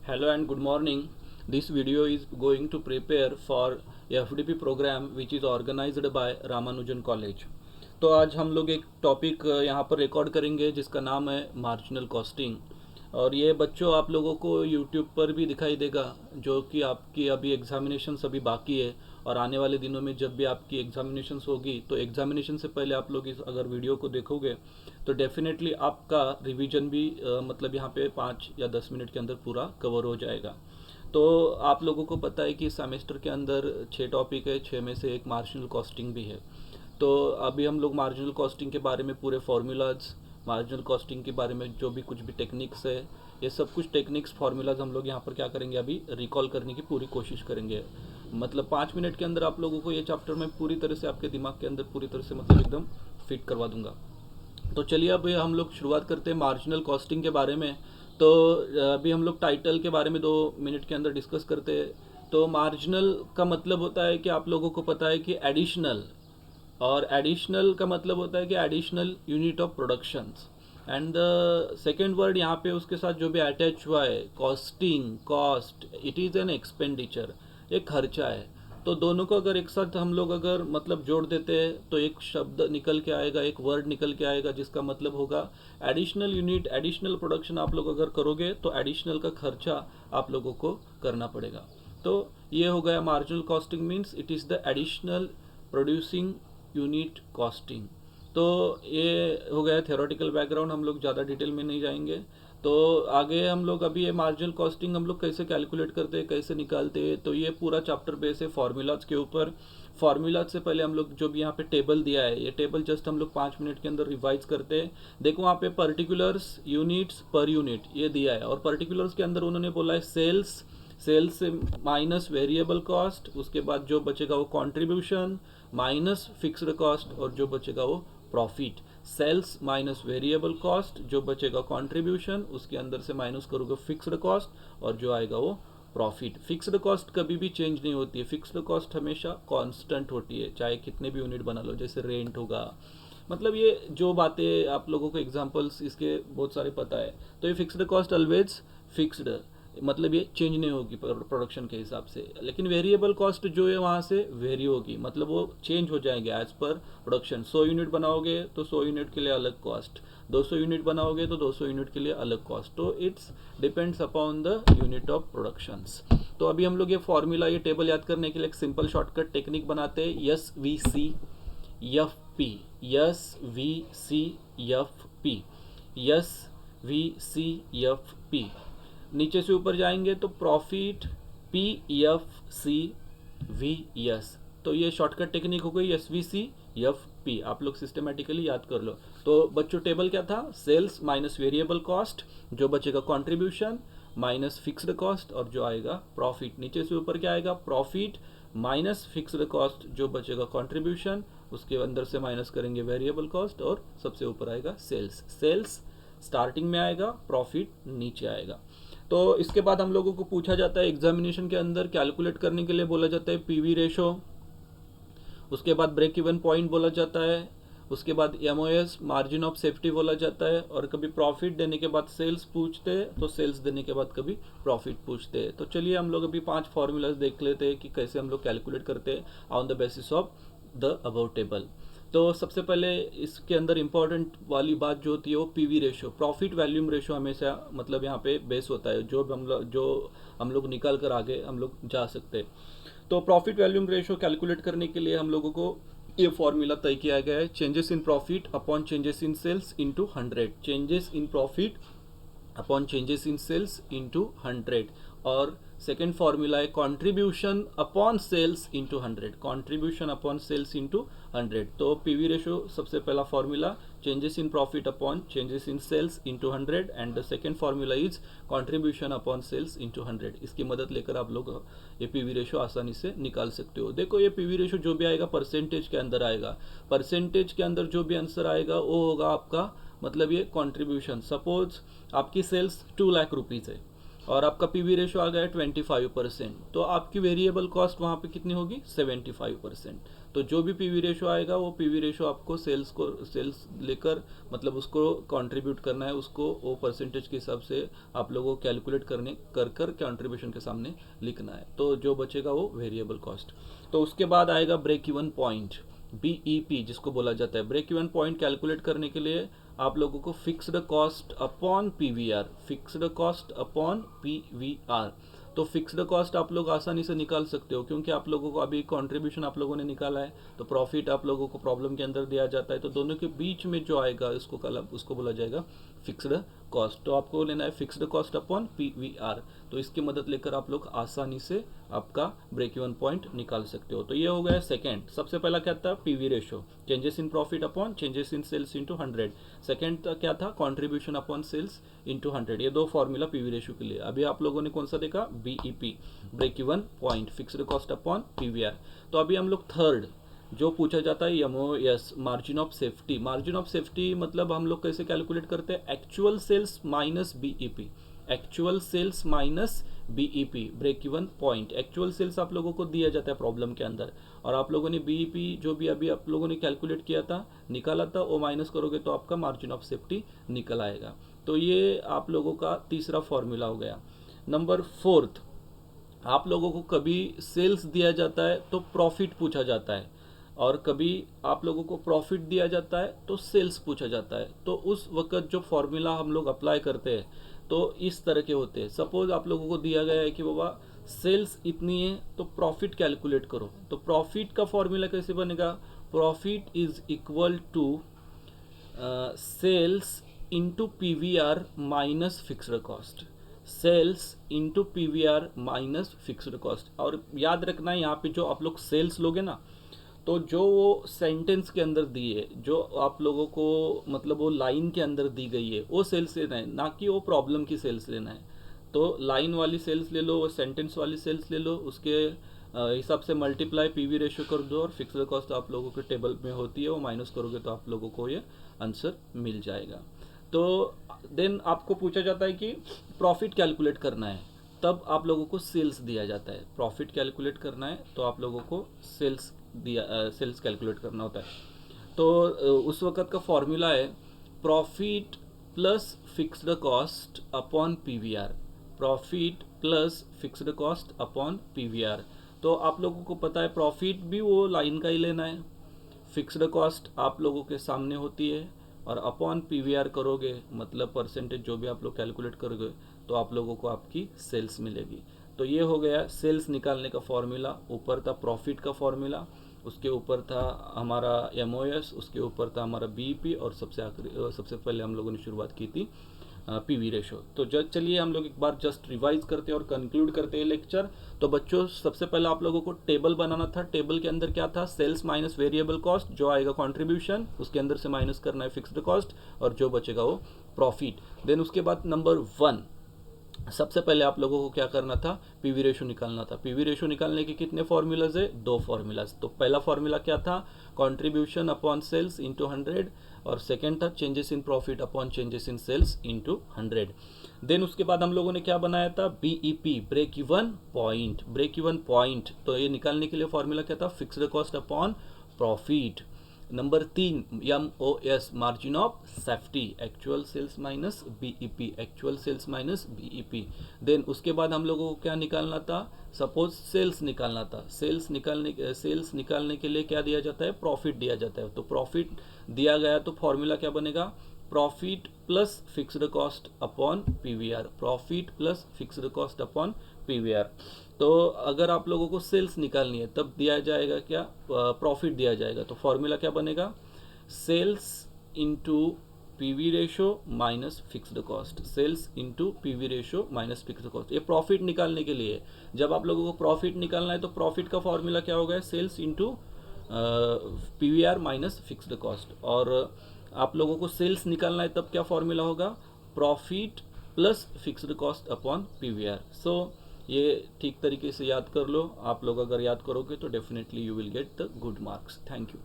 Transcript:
Hello and good morning. This video is going to prepare for FDP program which is organized by Ramanujan college. तो आज हम लोग एक topic यहाँ पर रिकॉर्ड करेंगे जिसका नाम है मार्जिनल कॉस्टिंग, और ये बच्चों आप लोगों को यूट्यूब पर भी दिखाई देगा, जो कि आपकी अभी एग्जामिनेशंस अभी बाकी है। और आने वाले दिनों में जब भी आपकी एग्जामिनेशंस होगी तो एग्जामिनेशन से पहले आप लोग इस अगर वीडियो को देखोगे तो डेफिनेटली आपका रिवीजन भी मतलब यहाँ पे 5 या 10 मिनट के अंदर पूरा कवर हो जाएगा। तो आप लोगों को पता है कि सेमेस्टर के अंदर 6 टॉपिक है, 6 में से एक मार्जिनल कॉस्टिंग भी है। तो अभी हम लोग मार्जिनल कॉस्टिंग के बारे में पूरे फार्मूलाज, मार्जिनल कॉस्टिंग के बारे में जो भी कुछ भी टेक्निक्स है, ये सब कुछ टेक्निक्स फार्मूलाज हम लोग यहाँ पर क्या करेंगे, अभी रिकॉल करने की पूरी कोशिश करेंगे। मतलब 5 मिनट के अंदर आप लोगों को ये चैप्टर में पूरी तरह से आपके दिमाग के अंदर पूरी तरह से मतलब एकदम फिट करवा दूंगा। तो चलिए अब हम लोग शुरुआत करते हैं मार्जिनल कॉस्टिंग के बारे में। तो अभी हम लोग टाइटल के बारे में 2 मिनट के अंदर डिस्कस करते हैं। तो मार्जिनल का मतलब होता है कि आप लोगों को पता है कि एडिशनल, और एडिशनल का मतलब होता है कि additional unit of productions. And the second word यहाँ पे उसके साथ जो भी अटैच हुआ है, costing, cost, it is an expenditure, एक खर्चा है। तो दोनों को अगर एक साथ हम लोग अगर मतलब जोड़ देते हैं तो एक शब्द निकल के आएगा, एक वर्ड निकल के आएगा जिसका मतलब होगा एडिशनल यूनिट। एडिशनल प्रोडक्शन आप लोग अगर करोगे तो एडिशनल का खर्चा आप लोगों को करना पड़ेगा। तो ये हो गया marginal costing, means it is the additional producing unit costing. तो ये हो गया थ्योरेटिकल बैकग्राउंड, हम लोग ज़्यादा डिटेल में नहीं जाएंगे। तो आगे हम लोग अभी ये मार्जिनल कॉस्टिंग हम लोग कैसे कैलकुलेट करते हैं, कैसे निकालते हैं, तो ये पूरा चैप्टर बेस है फार्मूलाज के ऊपर। फार्मूलाज से पहले हम लोग जो भी यहाँ पे टेबल दिया है, ये टेबल जस्ट हम लोग 5 मिनट के अंदर रिवाइज करते हैं। देखो वहाँ पे पर्टिकुलर्स, यूनिट्स, पर यूनिट ये दिया है, और पर्टिकुलर्स के अंदर उन्होंने बोला है सेल्स, सेल्स से माइनस वेरिएबल कॉस्ट, उसके बाद जो बचेगा वो कंट्रीब्यूशन माइनस फिक्स्ड कॉस्ट, और जो बचेगा वो profit. Sales minus variable cost, जो बचेगा कंट्रीब्यूशन, उसके अंदर से माइनस करोगे फिक्स्ड कॉस्ट, और जो आएगा वो प्रॉफिट। फिक्स्ड कॉस्ट कभी भी चेंज नहीं होती है, फिक्स्ड कॉस्ट हमेशा कांस्टेंट होती है, चाहे कितने भी यूनिट बना लो। जैसे रेंट होगा, मतलब ये जो बातें आप लोगों को एग्जांपल्स इसके बहुत सारे पता है। तो ये फिक्स्ड कॉस्ट ऑलवेज फिक्स्ड, मतलब ये चेंज नहीं होगी प्रोडक्शन के हिसाब से। लेकिन वेरिएबल कॉस्ट जो है वहाँ से वेरी होगी, मतलब वो चेंज हो जाएंगे एज पर प्रोडक्शन। 100 यूनिट बनाओगे तो 100 यूनिट के लिए अलग कॉस्ट, 200 यूनिट बनाओगे तो 200 यूनिट के लिए अलग कॉस्ट। तो it's depends upon the unit of productions. तो अभी हम लोग ये फॉर्मूला, ये टेबल याद करने के लिए एक सिंपल शॉर्टकट टेक्निक बनाते हैं, S V C F P, S V C F P, S V C F P. नीचे से ऊपर जाएंगे तो profit P F C V S. तो ये शॉर्टकट टेक्निक हो गई, S V C F P, आप लोग सिस्टमेटिकली याद कर लो। तो बच्चों टेबल क्या था, सेल्स माइनस वेरिएबल कॉस्ट, जो बचेगा कंट्रीब्यूशन माइनस फिक्स्ड कॉस्ट, और जो आएगा प्रॉफिट। नीचे से ऊपर क्या आएगा, प्रॉफिट माइनस फिक्स्ड कॉस्ट, जो बचेगा कंट्रीब्यूशन, उसके अंदर से माइनस करेंगे वेरिएबल कॉस्ट, और सबसे ऊपर आएगा सेल्स। सेल्स स्टार्टिंग में आएगा, प्रॉफिट नीचे आएगा। तो इसके बाद हम लोगों को पूछा जाता है एग्जामिनेशन के अंदर, कैलकुलेट करने के लिए बोला जाता है पीवी रेशो, उसके बाद ब्रेक इवन पॉइंट बोला जाता है, उसके बाद एमओएस मार्जिन ऑफ सेफ्टी बोला जाता है, और कभी प्रॉफिट देने के बाद सेल्स पूछते हैं तो सेल्स देने के बाद कभी प्रॉफिट पूछते हैं। तो चलिए हम लोग अभी 5 फॉर्मूलाज देख लेते हैं कि कैसे हम लोग कैलकुलेट करते हैं on the basis of the above table. तो सबसे पहले इसके अंदर इंपॉर्टेंट वाली बात जो होती है वो PV ratio, profit volume ratio हमेशा मतलब यहाँ पे बेस होता है, जो हम लोग निकाल कर आगे हम लोग जा सकते हैं। तो प्रॉफिट वैल्यूम रेशो कैलकुलेट करने के लिए हम लोगों को ये फॉर्मूला तय किया गया है, changes in profit upon changes in sales into 100, changes in profit upon changes in sales into 100। और सेकेंड फॉर्मूला है contribution upon sales into 100, contribution upon sales into 100। तो पीवी रेशो सबसे पहला formula, changes in profit upon changes in sales into 100, and the second formula is contribution upon sales into 100। इसकी मदद लेकर आप लोग ये पीवी रेशो आसानी से निकाल सकते हो। देखो ये पीवी रेशो जो भी आएगा परसेंटेज के अंदर आएगा, परसेंटेज के अंदर जो भी आंसर आएगा वो होगा आपका मतलब ये कॉन्ट्रीब्यूशन। सपोज आपकी सेल्स 2 लाख रुपीज़ है और आपका पीवी रेशो आ गया है 25%, तो आपकी वेरिएबल कॉस्ट वहाँ पे कितनी होगी, 75%। तो जो भी पीवी रेशो आएगा वो पीवी रेशो आपको सेल्स लेकर मतलब उसको कंट्रीब्यूट करना है, उसको वो परसेंटेज के हिसाब से आप लोगों को कैलकुलेट कर कंट्रीब्यूशन के सामने लिखना है। तो जो बचेगा वो वेरिएबल कॉस्ट। तो उसके बाद आएगा ब्रेक इवन पॉइंट, बीईपी जिसको बोला जाता है। ब्रेक इवन पॉइंट कैलकुलेट करने के लिए आप लोगों को fixed cost upon PVR, fixed cost upon PVR. तो फिक्स्ड कॉस्ट आप लोग आसानी से निकाल सकते हो, क्योंकि आप लोगों को अभी कंट्रीब्यूशन आप लोगों ने निकाला है, तो प्रॉफिट आप लोगों को प्रॉब्लम के अंदर दिया जाता है, तो दोनों के बीच में जो आएगा उसको बोला जाएगा फिक्स्ड कॉस्ट। तो आपको लेना है फिक्स्ड कॉस्ट अपॉन पीवीआर। तो इसकी मदद लेकर आप लोग आसानी से आपका ब्रेक इवन पॉइंट निकाल सकते हो। तो ये हो गया सेकंड। सबसे पहला क्या था, PV ratio, changes in profit upon changes in sales into 100। Second क्या था, कंट्रीब्यूशन अपॉन सेल्स इंटू 100। ये दो फॉर्मूला पीवी रेशो के लिए। अभी आप लोगों ने कौन सा देखा, BEP, break even point, fixed cost upon PVR. तो अभी हम लोग थर्ड जो पूछा जाता है MOS, margin of safety. Margin of safety मतलब हम लोग कैसे कैलकुलेट करते हैं, actual sales minus BEP, actual sales minus BEP, break even point. Actual sales आप लोगों को दिया जाता है प्रॉब्लम के अंदर, और आप लोगों ने बीईपी जो भी अभी आप लोगों ने कैलकुलेट किया था, निकाला था, वो माइनस करोगे तो आपका मार्जिन ऑफ सेफ्टी निकल आएगा। तो ये आप लोगों का तीसरा फॉर्मूला हो गया। नंबर फोर्थ, आप लोगों को कभी सेल्स दिया जाता है तो प्रॉफिट पूछा जाता है, और कभी आप लोगों को प्रॉफिट दिया जाता है तो सेल्स पूछा जाता है। तो उस वक्त जो फॉर्मूला हम लोग अप्लाई करते हैं तो इस तरह के होते हैं। सपोज आप लोगों को दिया गया है कि बाबा सेल्स इतनी है तो प्रॉफिट कैलकुलेट करो, तो प्रॉफिट का फॉर्मूला कैसे बनेगा, profit is equal to sales into PVR minus fixed cost, sales into PVR minus fixed cost. और याद रखना है यहाँ पे जो आप लोग सेल्स लोगे ना, तो जो वो सेंटेंस के अंदर दी है, जो आप लोगों को मतलब वो लाइन के अंदर दी गई है, वो सेल्स लेना है, ना कि वो प्रॉब्लम की सेल्स लेना है। तो लाइन वाली सेल्स ले लो, वो सेंटेंस वाली सेल्स ले लो, उसके हिसाब से मल्टीप्लाई पीवी रेशियो कर दो, और फिक्स्ड कॉस्ट आप लोगों के टेबल में होती है, वो माइनस करोगे तो आप लोगों को ये आंसर मिल जाएगा। तो देन आपको पूछा जाता है कि प्रॉफिट कैलकुलेट करना है, तब आप लोगों को सेल्स दिया जाता है। प्रॉफिट कैलकुलेट करना है तो आप लोगों को सेल्स कैलकुलेट करना होता है। तो उस वक्त का फॉर्मूला है profit plus fixed cost upon PVR, profit plus fixed cost upon PVR. तो आप लोगों को पता है प्रॉफिट भी वो लाइन का ही लेना है, फिक्स्ड कॉस्ट आप लोगों के सामने होती है, और अपॉन पीवीआर करोगे मतलब परसेंटेज जो भी आप लोग कैलकुलेट करोगे तो आप लोगों को आपकी सेल्स मिलेगी। तो ये हो गया सेल्स निकालने का फॉर्मूला। ऊपर था प्रॉफिट का फॉर्मूला, उसके ऊपर था हमारा एमओएस, उसके ऊपर था हमारा बीईपी, और सबसे पहले हम लोगों ने शुरुआत की थी पीवी रेशो। तो चलिए हम लोग एक बार जस्ट रिवाइज करते हैं और कंक्लूड करते हैं लेक्चर। तो बच्चों सबसे पहले आप लोगों को टेबल बनाना था। टेबल के अंदर क्या था, सेल्स माइनस वेरिएबल कॉस्ट, जो आएगा कंट्रीब्यूशन, उसके अंदर से माइनस करना है फिक्स्ड कॉस्ट, और जो बचेगा वो प्रॉफिट। देन उसके बाद नंबर 1, सबसे पहले आप लोगों को क्या करना था, पीवी रेशो निकालना था। पीवी रेशो निकालने के कितने फॉर्मूलाज है, 2 फॉर्मूलाज। तो पहला फॉर्मूला क्या था, कंट्रीब्यूशन अपॉन सेल्स इंटू 100, और सेकेंड था changes in profit upon changes in sales into 100। Then उसके बाद हम लोगों ने क्या बनाया था, BEP, break even point, break even point. तो ये निकालने के लिए फॉर्मूला क्या था, fixed cost upon profit. Number 3, MOS, margin of safety, actual sales minus BEP, actual sales minus BEP. Then उसके बाद हम लोगों को क्या निकालना था, सपोज सेल्स निकालना था। सेल्स निकालने के लिए क्या दिया जाता है, प्रॉफिट दिया जाता है। तो प्रॉफिट दिया गया तो फॉर्मूला क्या बनेगा, profit plus fixed cost upon PVR, profit plus fixed cost upon PVR. तो अगर आप लोगों को सेल्स निकालनी है तब दिया जाएगा क्या, प्रॉफिट दिया जाएगा। तो फॉर्मूला क्या बनेगा, sales into PV ratio minus fixed cost, sales into PV ratio minus fixed cost. ये प्रॉफिट निकालने के लिए। जब आप लोगों को प्रॉफिट निकालना है तो प्रॉफिट का फॉर्मूला क्या होगा, sales into PVR minus fixed cost. और आप लोगों को सेल्स निकालना है तब क्या फॉर्मूला होगा, profit plus fixed cost upon PVR. So ये ठीक तरीके से याद कर लो। आप लोग अगर याद करोगे तो definitely you will get the good marks. Thank you.